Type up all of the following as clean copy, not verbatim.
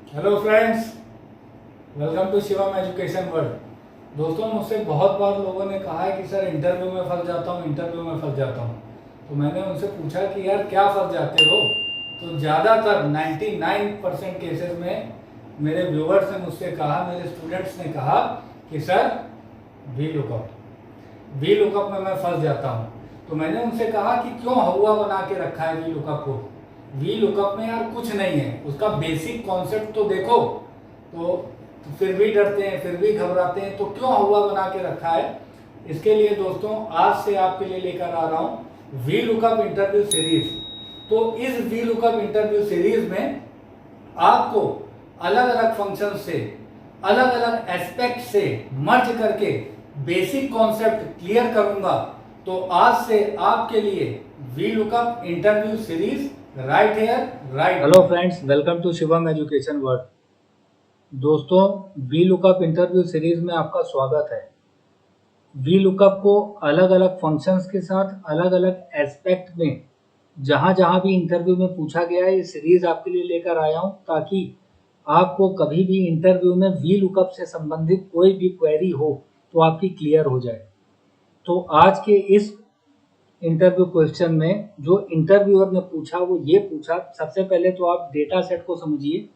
Hello friends, welcome to Shivam education world. दोस्तों, मुझसे बहुत बार लोगों ने कहा है कि सर इंटरव्यू में फंस जाता हूँ, इंटरव्यू में फंस जाता हूँ। तो मैंने उनसे पूछा कि यार क्या फंस जाते हो। तो ज़्यादातर 99% केसेस में मेरे व्यूवर्स ने मुझसे कहा, मेरे स्टूडेंट्स ने कहा कि सर वी लुकअप में मैं फंस जाता हूँ। तो मैंने उनसे कहा कि क्यों हवा बना के रखा है वी लुकअप को। वी लुकअप में यार कुछ नहीं है, उसका बेसिक कॉन्सेप्ट तो देखो। तो फिर भी डरते हैं, फिर भी घबराते हैं, तो क्यों हवा बना के रखा है। इसके लिए दोस्तों आज से आपके लिए लेकर आ रहा हूँ वी लुकअप इंटरव्यू सीरीज। तो इस वी लुकअप इंटरव्यू सीरीज में आपको अलग अलग फंक्शन से, अलग अलग एस्पेक्ट से मर्ज करके बेसिक कॉन्सेप्ट क्लियर करूंगा। तो आज से आपके लिए we look up interview series right here right. Hello friends, welcome to Shivam education world. दोस्तों, वी लुकअप इंटरव्यू सीरीज में आपका स्वागत है। वी लुकअप को अलग अलग फंक्शंस के साथ, अलग अलग एस्पेक्ट में जहां जहां भी इंटरव्यू में पूछा गया है, ये सीरीज आपके लिए लेकर आया हूं ताकि आपको कभी भी इंटरव्यू में वी लुकअप से संबंधित कोई भी क्वेरी हो तो आपकी क्लियर हो जाए। तो आज के इस इंटरव्यू क्वेश्चन में जो इंटरव्यूअर ने पूछा वो ये पूछा, सबसे पहले तो आप डेटा सेट को समझिए।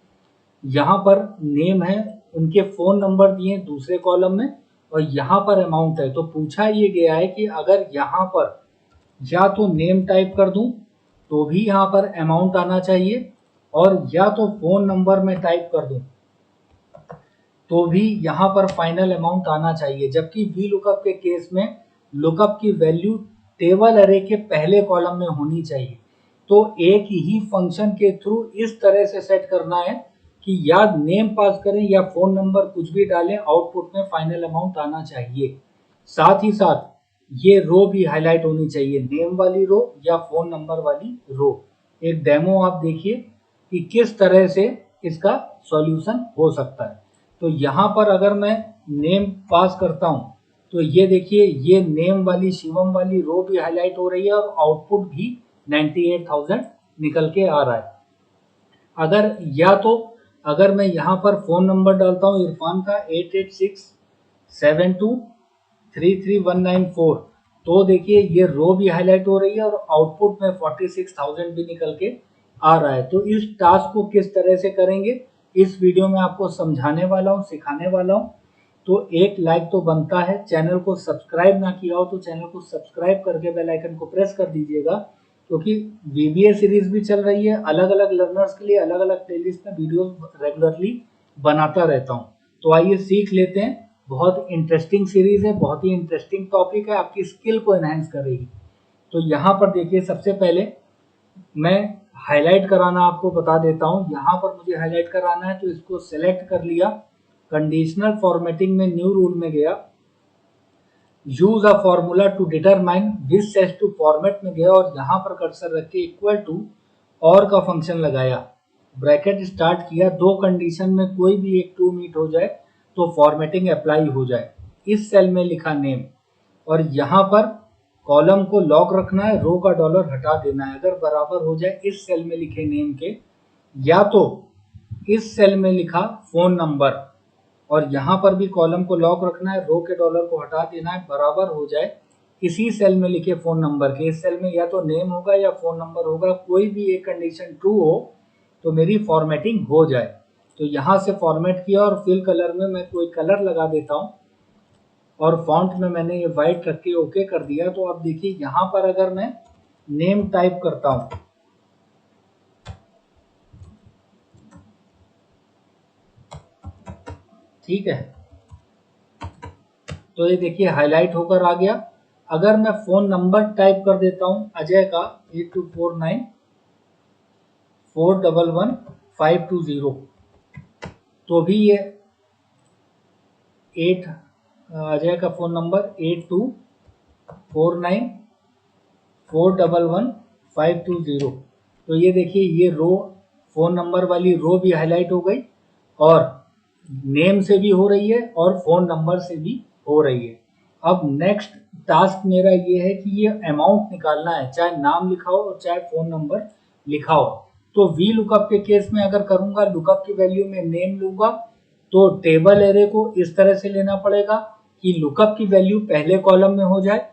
यहाँ पर नेम है, उनके फ़ोन नंबर दिए दूसरे कॉलम में, और यहाँ पर अमाउंट है। तो पूछा ये गया है कि अगर यहाँ पर या तो नेम टाइप कर दूं तो भी यहाँ पर अमाउंट आना चाहिए, और या तो फ़ोन नंबर में टाइप कर दूं तो भी यहाँ पर फाइनल अमाउंट आना चाहिए। जबकि वी लुकअप के केस में लुकअप की वैल्यू टेबल अरे के पहले कॉलम में होनी चाहिए। तो एक ही फंक्शन के थ्रू इस तरह से सेट करना है कि या नेम पास करें या फोन नंबर कुछ भी डालें, आउटपुट में फाइनल अमाउंट आना चाहिए। साथ ही साथ ये रो भी हाईलाइट होनी चाहिए, नेम वाली रो या फोन नंबर वाली रो। एक डेमो आप देखिए कि किस तरह से इसका सॉल्यूशन हो सकता है। तो यहाँ पर अगर मैं नेम पास करता हूँ तो ये देखिए, ये नेम वाली शिवम वाली रो भी हाईलाइट हो रही है और आउटपुट भी 98,000 निकल के आ रहा है। अगर मैं यहाँ पर फोन नंबर डालता हूँ इरफान का 8867233194, तो देखिए ये रो भी हाईलाइट हो रही है और आउटपुट में 46,000 भी निकल के आ रहा है। तो इस टास्क को किस तरह से करेंगे इस वीडियो में आपको समझाने वाला हूँ, सिखाने वाला हूँ। तो एक लाइक तो बनता है, चैनल को सब्सक्राइब ना किया हो तो चैनल को सब्सक्राइब करके बेल आइकन को प्रेस कर दीजिएगा, क्योंकि वीबीए सीरीज भी चल रही है। अलग अलग लर्नर्स के लिए अलग अलग प्लेलिस्ट में वीडियो रेगुलरली बनाता रहता हूँ। तो आइए सीख लेते हैं। बहुत इंटरेस्टिंग सीरीज है, बहुत ही इंटरेस्टिंग टॉपिक है, आपकी स्किल को एनहांस करेगी। तो यहाँ पर देखिए, सबसे पहले मैं हाईलाइट कराना आपको बता देता हूँ। यहाँ पर मुझे हाईलाइट कराना है तो इसको सेलेक्ट कर लिया, कंडीशनल फॉर्मेटिंग में न्यू रूल में गया, use a formula to determine which sets to format में गया और यहाँ पर कर्सर रख के इक्वल टू और का फंक्शन लगाया, ब्रैकेट स्टार्ट किया। दो कंडीशन में कोई भी एक ट्रू मीट हो जाए तो फॉर्मेटिंग अप्लाई हो जाए। इस सेल में लिखा नेम, और यहाँ पर कॉलम को लॉक रखना है, रो का डॉलर हटा देना है। अगर बराबर हो जाए इस सेल में लिखे नेम के, या तो इस सेल में लिखा फोन नंबर, और यहाँ पर भी कॉलम को लॉक रखना है, रो के डॉलर को हटा देना है, बराबर हो जाए इसी सेल में लिखे फोन नंबर के। इस सेल में या तो नेम होगा या फोन नंबर होगा, कोई भी एक कंडीशन ट्रू हो तो मेरी फॉर्मेटिंग हो जाए। तो यहाँ से फॉर्मेट किया और फिल कलर में मैं कोई कलर लगा देता हूँ, और फॉन्ट में मैंने ये वाइट रख के ओके कर दिया। तो आप देखिए यहाँ पर अगर मैं नेम टाइप करता हूँ, ठीक है, तो ये देखिए हाईलाइट होकर आ गया। अगर मैं फोन नंबर टाइप कर देता हूं अजय का 8249411520, तो भी ये अजय का फोन नंबर 8249411520। तो ये देखिए ये रो, फोन नंबर वाली रो भी हाईलाइट हो गई, और नेम से भी हो रही है और फोन नंबर से भी हो रही है। अब नेक्स्ट टास्क मेरा ये है कि ये अमाउंट निकालना है, चाहे नाम लिखा हो और चाहे फोन नंबर लिखा हो। तो वी लुकअप के केस में अगर करूंगा, लुकअप की वैल्यू में नेम लूंगा तो टेबल एरे को इस तरह से लेना पड़ेगा कि लुकअप की वैल्यू पहले कॉलम में हो जाए,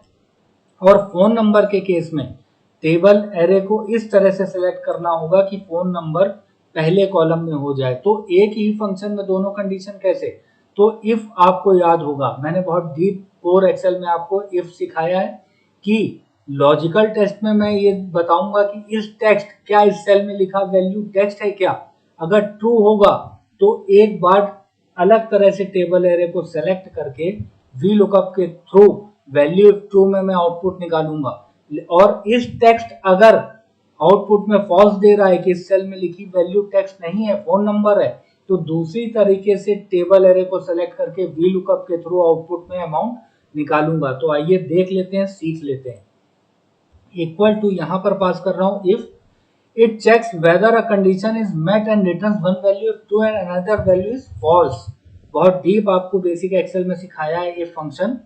और फोन नंबर के केस में टेबल एरे को इस तरह से सिलेक्ट करना होगा कि फोन नंबर पहले कॉलम में हो जाए। तो एक ही फंक्शन में दोनों कंडीशन कैसे? तो इफ आपको याद होगा, मैंने बहुत डीप कोर एक्सेल में आपको इफ सिखाया है कि लॉजिकल टेस्ट में मैं ये बताऊंगा कि इस टेक्स्ट, क्या इस सेल में लिखा वैल्यू टेक्स्ट है क्या? अगर ट्रू होगा तो एक बार अलग तरह से टेबल एरे को सेलेक्ट करके वी लुकअप के थ्रू वैल्यू ट्रू में मैं आउटपुट निकालूंगा। और इस टेक्स्ट अगर आउटपुट में फॉल्स दे रहा है कि इस सेल में लिखी वैल्यू टेक्स्ट नहीं है, फोन नंबर है, तो दूसरी तरीके से टेबल एरे को सेलेक्ट करके वी लुकअप के थ्रू आउटपुट में अमाउंट निकालूंगा। तो आइए देख लेते हैं, सीख लेते हैं। इक्वल टू यहां पर पास कर रहा हूं if it checks whether a condition is met and returns one value if true and another value is false. बहुत डीप आपको बेसिक एक्सेल में सिखाया है ये फंक्शन,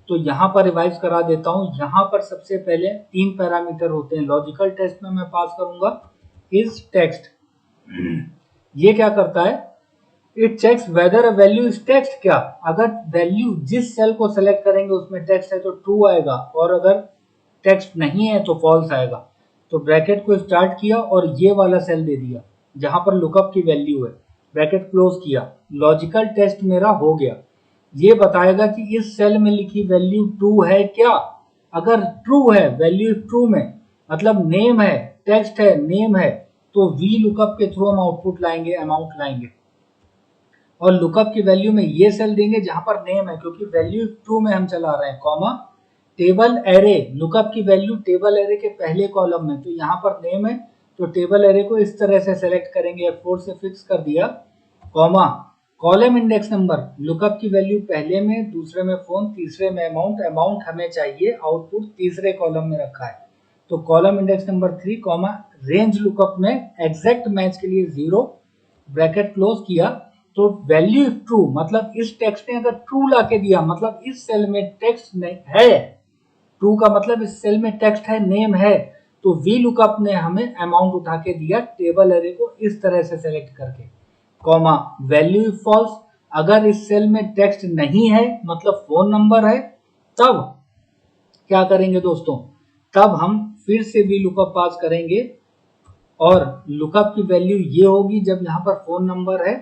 तो यहाँ पर रिवाइज करा देता हूँ। यहाँ पर सबसे पहले 3 पैरामीटर होते हैं। लॉजिकल टेस्ट में मैं पास करूंगा इस टेक्स्ट, ये क्या करता है, it checks whether a value is text. क्या अगर वैल्यू जिस सेल को सेलेक्ट करेंगे उसमें टेक्स्ट है तो ट्रू आएगा, और अगर टेक्स्ट नहीं है तो फॉल्स आएगा। तो ब्रैकेट को स्टार्ट किया और ये वाला सेल दे दिया जहां पर लुकअप की वैल्यू है, ब्रैकेट क्लोज किया, लॉजिकल टेस्ट मेरा हो गया। ये बताएगा कि इस सेल में लिखी वैल्यू ट्रू है क्या। अगर ट्रू है, वैल्यू ट्रू में मतलब नेम है, टेक्स्ट है, नेम है, तो वी लुकअप के थ्रू हम आउटपुट लाएंगे, अमाउंट लाएंगे। और लुकअप की वैल्यू में ये सेल देंगे जहां पर नेम है, क्योंकि वैल्यू ट्रू में हम चला रहे हैं, कॉमा टेबल एरे, लुकअप की वैल्यू टेबल एरे के पहले कॉलम में, तो यहाँ पर नेम है तो टेबल एरे को इस तरह से सेलेक्ट करेंगे, F4 से फिक्स कर दिया, comma column index number, lookup की वैल्यू पहले में, दूसरे में फोन, तीसरे में अमाउंट, अमाउंट हमें चाहिए, आउटपुट तीसरे कॉलम में रखा है, तो column index number 3, comma range lookup में एग्जैक्ट मैच के लिए 0, ब्रैकेट क्लोज किया। तो वैल्यू इफ ट्रू मतलब इस टेक्स्ट ने अगर ट्रू ला के दिया, मतलब इस सेल में टेक्स्ट है, ट्रू का मतलब इस सेल में टेक्स्ट है, नेम है, तो वी लुकअप ने हमें अमाउंट उठा के दिया टेबल एरे को इस तरह से सेलेक्ट करके, कॉमा वैल्यू इफ फॉल्स, अगर इस सेल में टेक्स्ट नहीं है मतलब फोन नंबर है, तब क्या करेंगे दोस्तों, तब हम फिर से वी लुकअप पास करेंगे और लुकअप की वैल्यू ये होगी जब यहाँ पर फोन नंबर है,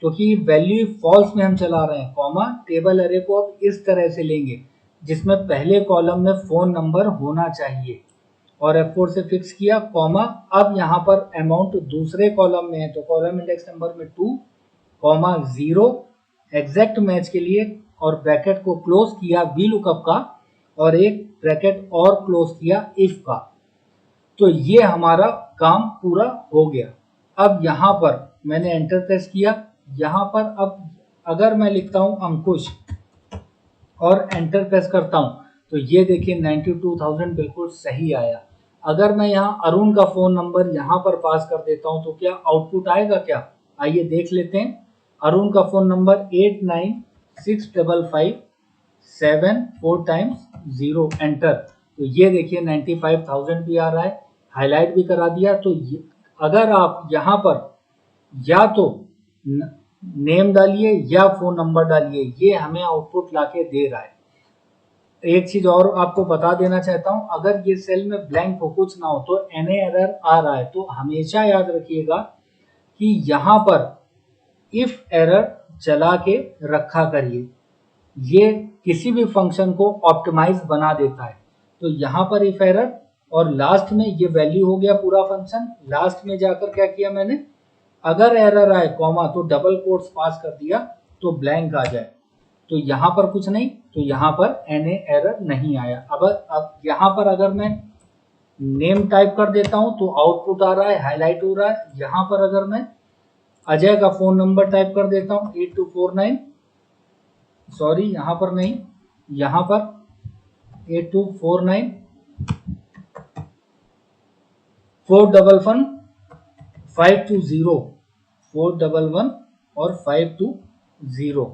क्योंकि वैल्यू फॉल्स में हम चला रहे हैं, कॉमा टेबल एरे को अब इस तरह से लेंगे जिसमें पहले कॉलम में फोन नंबर होना चाहिए, और F4 से फिक्स किया, कॉमा अब यहाँ पर अमाउंट दूसरे कॉलम में है तो कॉलम इंडेक्स नंबर में 2, कॉमा 0 एग्जैक्ट मैच के लिए, और ब्रैकेट को क्लोज किया वी लुकअप का, और एक ब्रैकेट और क्लोज किया इफ का। तो ये हमारा काम पूरा हो गया। अब यहाँ पर मैंने एंटर प्रेस किया, यहाँ पर अब अगर मैं लिखता हूँ अंकुश और एंटर प्रेस करता हूँ तो ये देखिए 92,000 बिल्कुल सही आया। अगर मैं यहाँ अरुण का फोन नंबर यहाँ पर पास कर देता हूँ तो क्या आउटपुट आएगा क्या? आइए देख लेते हैं। अरुण का फोन नंबर 896557 टाइम्स 0, एंटर। तो ये देखिए 95,000 भी आ रहा है, हाईलाइट भी करा दिया। तो अगर आप यहाँ पर या तो नेम डालिए या फोन नंबर डालिए, ये हमें आउटपुट लाके दे रहा है। एक चीज और आपको बता देना चाहता हूं, अगर ये सेल में ब्लैंक हो, कुछ ना हो, तो NA एरर आ रहा है, तो हमेशा याद रखिएगा कि यहाँ पर इफ एरर चला के रखा करिए, ये किसी भी फंक्शन को ऑप्टिमाइज बना देता है। तो यहाँ पर इफ एरर, और लास्ट में ये वैल्यू हो गया पूरा फंक्शन। लास्ट में जाकर क्या किया मैंने, अगर एरर आए कॉमा तो डबल कोट्स पास कर दिया तो ब्लैंक आ जाए। तो यहाँ पर कुछ नहीं, तो यहाँ पर NA एरर नहीं आया। अब यहाँ पर अगर मैं नेम टाइप कर देता हूँ तो आउटपुट आ रहा है, हाईलाइट हो रहा है। यहाँ पर अगर मैं अजय का फोन नंबर टाइप कर देता हूँ 8249, सॉरी यहाँ पर नहीं, यहाँ पर 8249 411 520, 411 और 520,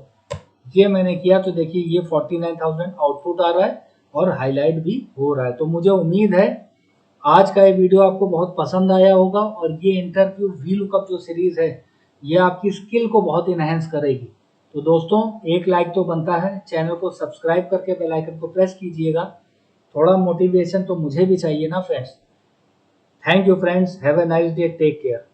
ये मैंने किया। तो देखिए ये 49,000 आउटपुट आ रहा है और हाईलाइट भी हो रहा है। तो मुझे उम्मीद है आज का ये वीडियो आपको बहुत पसंद आया होगा और ये इंटरव्यू वीलुकअप जो सीरीज है ये आपकी स्किल को बहुत इनहेंस करेगी। तो दोस्तों एक लाइक तो बनता है, चैनल को सब्सक्राइब करके बेल आइकन को प्रेस कीजिएगा। थोड़ा मोटिवेशन तो मुझे भी चाहिए ना friends. Thank you friends, have a nice day, take care.